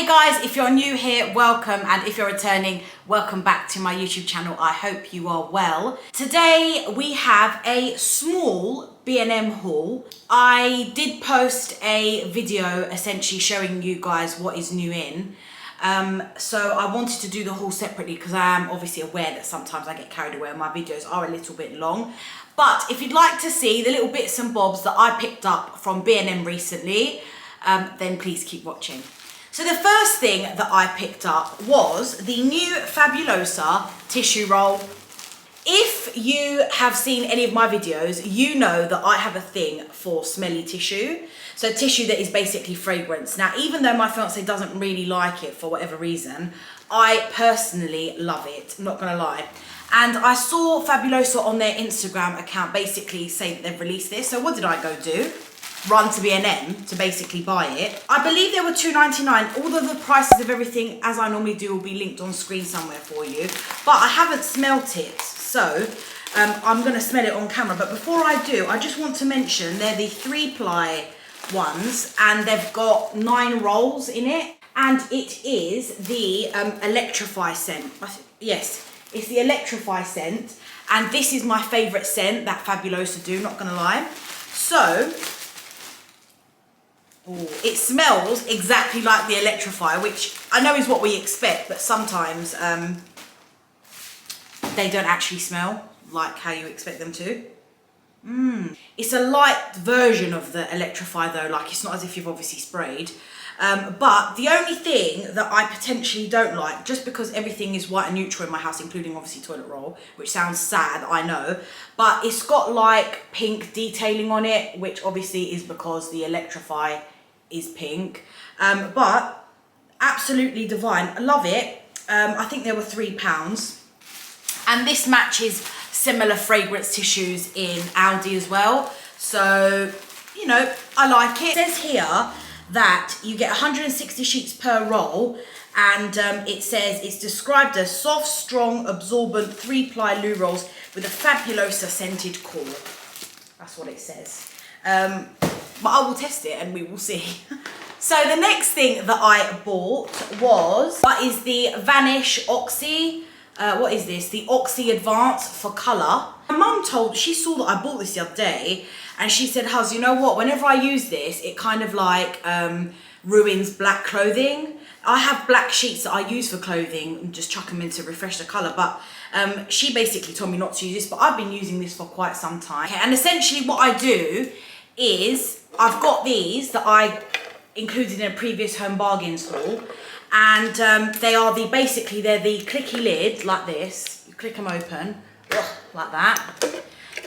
Hey guys, if you're new here, welcome, and if you're returning, welcome back to my YouTube channel. I hope you are well. Today we have a small B&M haul. I did post a video essentially showing you guys what is new in. So I wanted to do the haul separately because I am obviously aware that sometimes I get carried away and my videos are a little bit long. But if you'd like to see the little bits and bobs that I picked up from B&M recently, then please keep watching. So the first thing that I picked up was the new Fabulosa tissue roll. If you have seen any of my videos, you know that I have a thing for smelly tissue. So tissue that is basically fragrance. Now, even though my fiance doesn't really like it for whatever reason, I personally love it, I'm not gonna lie. And I saw Fabulosa on their Instagram account basically say that they've released this. So what did I go do? Run to B&M to basically buy it. I believe they were $2.99. All of the prices of everything, as I normally do, will be linked on screen somewhere for you. But I haven't smelt it, so I'm gonna smell it on camera. But before I do, I just want to mention they're the 3-ply ones, and they've got 9 rolls in it. And it is the Electrify scent. Yes, it's the Electrify scent. And this is my favorite scent that Fabulosa do, not gonna lie. So, ooh, it smells exactly like the Electrify, which I know is what we expect, but sometimes they don't actually smell like how you expect them to. It's a light version of the Electrify though, like it's not as if you've obviously sprayed. But the only thing that I potentially don't like, just because everything is white and neutral in my house, including obviously toilet roll, which sounds sad, I know, but it's got like pink detailing on it, which obviously is because the Electrify is pink, but absolutely divine. I love it. I think they were £3, and this matches similar fragrance tissues in Aldi as well, so you know, I like it. It says here that you get 160 sheets per roll, and it says it's described as soft, strong, absorbent 3-ply loo rolls with a Fabulosa scented core. That's what it says. But I will test it and we will see. So the next thing that I bought is the Vanish Oxy. What is this? The Oxy Advance for colour. My mum she saw that I bought this the other day, and she said, Huz, you know what? Whenever I use this, it kind of like ruins black clothing. I have black sheets that I use for clothing and just chuck them in to refresh the colour, but she basically told me not to use this, but I've been using this for quite some time. Okay, and essentially what I do is I've got these that I included in a previous Home Bargains haul, and they're the clicky lid like this. You click them open like that,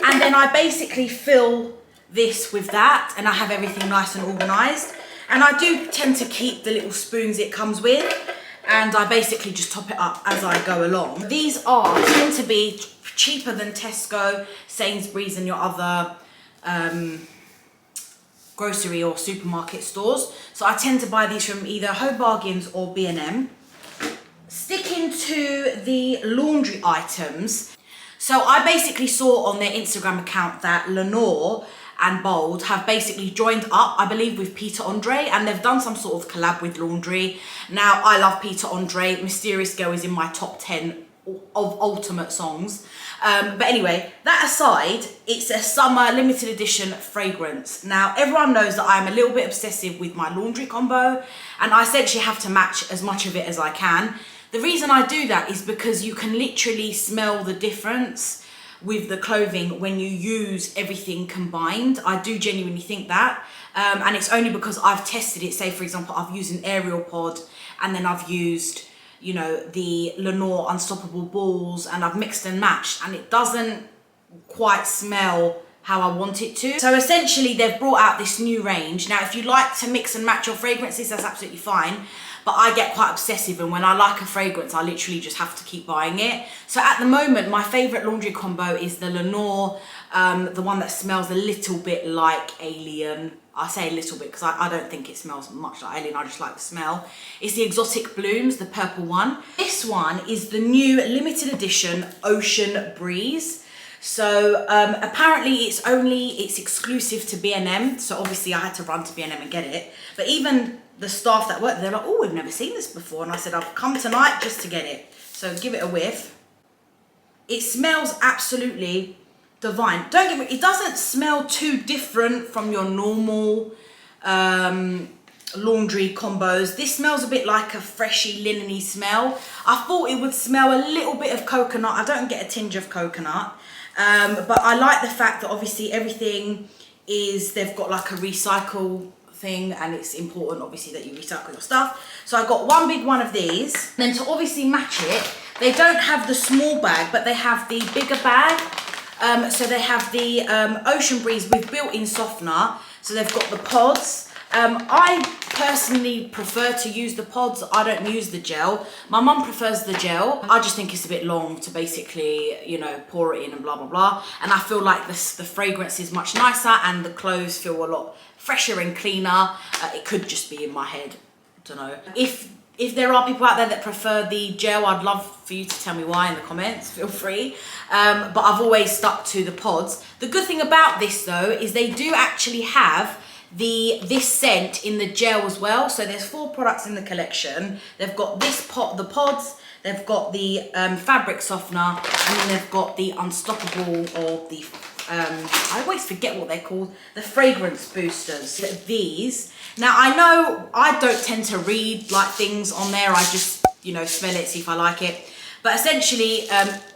and then I basically fill this with that, and I have everything nice and organised. And I do tend to keep the little spoons it comes with, and I basically just top it up as I go along. These tend to be cheaper than Tesco, Sainsbury's and your other grocery or supermarket stores. So I tend to buy these from either Home Bargains or B&M. Sticking to the laundry items. So I basically saw on their Instagram account that Lenor and Bold have basically joined up, I believe, with Peter Andre, and they've done some sort of collab with laundry. Now, I love Peter Andre. Mysterious Girl is in my top 10 of ultimate songs. But anyway, that aside, it's a summer limited edition fragrance. Now, everyone knows that I'm a little bit obsessive with my laundry combo, and I essentially have to match as much of it as I can. The reason I do that is because you can literally smell the difference with the clothing when you use everything combined. I do genuinely think that, and it's only because I've tested it. Say for example, I've used an Aerial Pod, and then I've used, you know, the Lenor Unstoppable Balls, and I've mixed and matched, and it doesn't quite smell how I want it to. So essentially they've brought out this new range. Now, if you like to mix and match your fragrances, that's absolutely fine. But I get quite obsessive, and when I like a fragrance, I literally just have to keep buying it. So at the moment, my favorite laundry combo is the Lenor, the one that smells a little bit like Alien. I say a little bit because I don't think it smells much like Alien, I just like the smell. It's the Exotic Blooms, the purple one. This one is the new limited edition Ocean Breeze. So apparently it's exclusive to B&M, so obviously I had to run to B&M and get it. But even the staff that work, they're like, oh, we've never seen this before. And I said, I've come tonight just to get it. So give it a whiff. It smells absolutely divine. Don't get me, it doesn't smell too different from your normal laundry combos. This smells a bit like a freshy, linen-y smell. I thought it would smell a little bit of coconut. I don't get a tinge of coconut. But I like the fact that obviously everything is, they've got like a recycle thing, and it's important obviously that you recycle your stuff. So I got one big one of these. Then to obviously match it, they don't have the small bag, but they have the bigger bag. So they have the Ocean Breeze with built-in softener. So they've got the pods. I personally prefer to use the pods. I don't use the gel. My mum prefers the gel. I just think it's a bit long to basically, you know, pour it in and blah, blah, blah. And I feel like the fragrance is much nicer and the clothes feel a lot fresher and cleaner. It could just be in my head. I don't know. If there are people out there that prefer the gel, I'd love for you to tell me why in the comments, feel free. But I've always stuck to the pods. The good thing about this though, is they do actually have this scent in the gel as well. So there's 4 products in the collection. They've got the pods, they've got the fabric softener, and then they've got the unstoppable, or the I always forget what they're called, the fragrance boosters. These, now I know I don't tend to read like things on there, I just, you know, smell it, see if I like it. But essentially,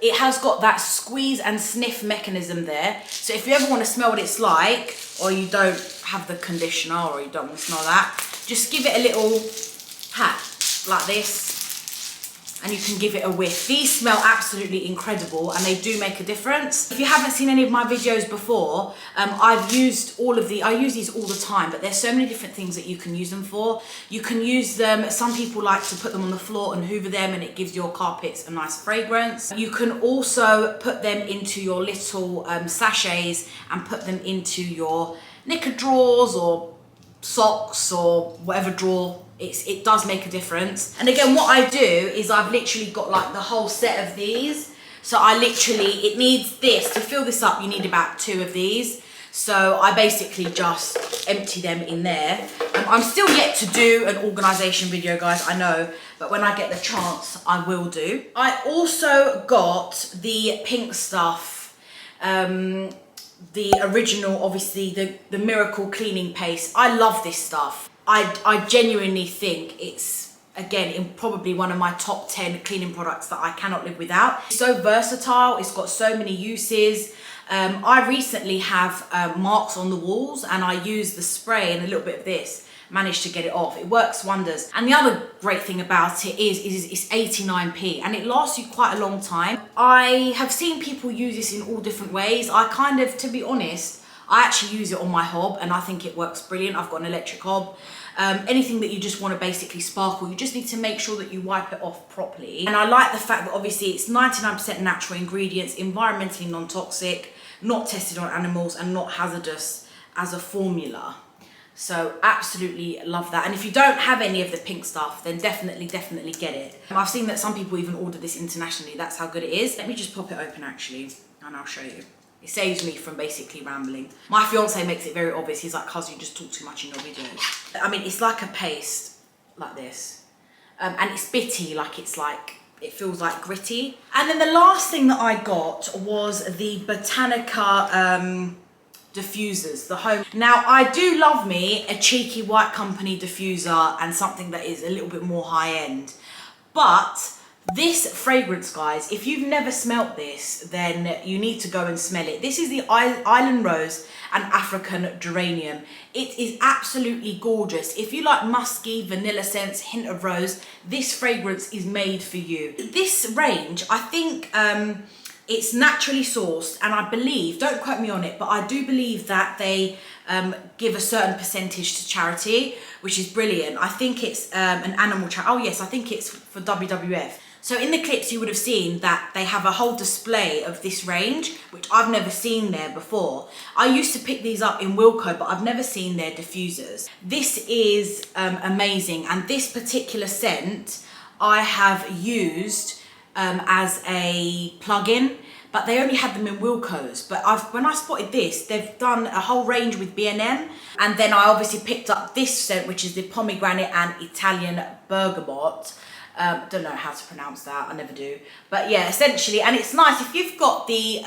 it has got that squeeze and sniff mechanism there. So if you ever want to smell what it's like, or you don't have the conditioner, or you don't want to smell that, just give it a little pat like this, and you can give it a whiff. These smell absolutely incredible, and they do make a difference. If you haven't seen any of my videos before, I've used I use these all the time, but there's so many different things that you can use them for. You can use them, some people like to put them on the floor and hoover them, and it gives your carpets a nice fragrance. You can also put them into your little sachets and put them into your knicker drawers or socks or whatever drawer. It does make a difference. And again, what I do is I've literally got like the whole set of these. So it needs this, to fill this up, you need about 2 of these. So I basically just empty them in there. I'm still yet to do an organisation video, guys, I know, but when I get the chance, I will do. I also got the pink stuff, the original, obviously, the Miracle Cleaning Paste. I love this stuff. I genuinely think it's, again, probably one of my top 10 cleaning products that I cannot live without. It's so versatile, it's got so many uses. I recently have marks on the walls, and I use the spray and a little bit of this, managed to get it off. It works wonders. And the other great thing about it is it's 89p, and it lasts you quite a long time. I have seen people use this in all different ways. I kind of, to be honest, I actually use it on my hob, and I think it works brilliant. I've got an electric hob. Anything that you just want to basically sparkle, you just need to make sure that you wipe it off properly. And I like the fact that obviously it's 99% natural ingredients, environmentally non-toxic, not tested on animals, and not hazardous as a formula. So absolutely love that. And if you don't have any of the pink stuff, then definitely get it. I've seen that some people even order this internationally. That's how good it is. Let me just pop it open actually, and I'll show you. It saves me from basically rambling. My fiance makes it very obvious. He's like, "Cuz, you just talk too much in your videos." I mean, it's like a paste, like this. And it's bitty, it feels like gritty. And then the last thing that I got was the Botanica diffusers, the home. Now, I do love me a cheeky White Company diffuser and something that is a little bit more high end. But this fragrance, guys, if you've never smelt this, then you need to go and smell it. This is the Island Rose and African Geranium. It is absolutely gorgeous. If you like musky, vanilla scents, hint of rose, this fragrance is made for you. This range, I think it's naturally sourced, and I believe, don't quote me on it, but I do believe that they give a certain percentage to charity, which is brilliant. I think it's an animal charity. Oh yes, I think it's for WWF. So in the clips you would have seen that they have a whole display of this range, which I've never seen there before. I used to pick these up in Wilko, but I've never seen their diffusers. This is amazing, and this particular scent I have used as a plug-in, but they only had them in Wilko's. But when I spotted this, they've done a whole range with B&M. And then I obviously picked up this scent, which is the pomegranate and Italian bergamot. Don't know how to pronounce that, I never do. But yeah, essentially, and it's nice if you've got the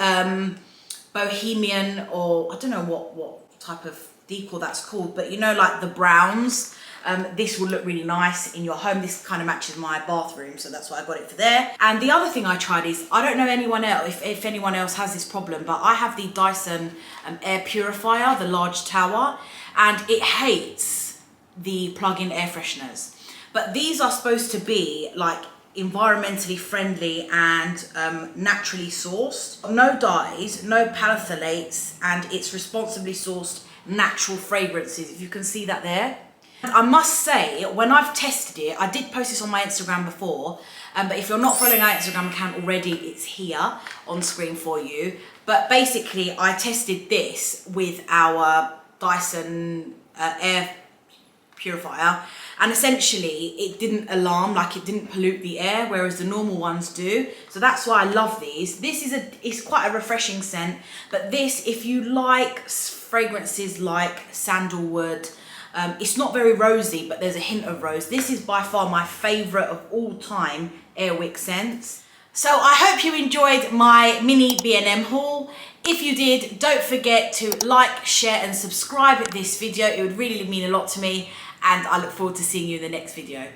bohemian, or I don't know what type of decor that's called, but you know, like the browns. This will look really nice in your home. This kind of matches my bathroom, so that's why I got it for there. And the other thing I tried is, I don't know anyone else, if anyone else has this problem, but I have the Dyson air purifier, the large tower, and it hates the plug-in air fresheners. But these are supposed to be like environmentally friendly and naturally sourced. No dyes, no phthalates, and it's responsibly sourced natural fragrances, if you can see that there. I must say, when I've tested it, I did post this on my Instagram before, but if you're not following our Instagram account already, it's here on screen for you. But basically, I tested this with our Dyson air purifier, and essentially it didn't alarm, like it didn't pollute the air, whereas the normal ones do. So that's why I love these. This is it's quite a refreshing scent, but this, if you like fragrances like sandalwood, it's not very rosy, but there's a hint of rose. This is by far my favorite of all time Airwick scents. So I hope you enjoyed my mini B&M haul. If you did, don't forget to like, share and subscribe this video. It would really mean a lot to me, and I look forward to seeing you in the next video.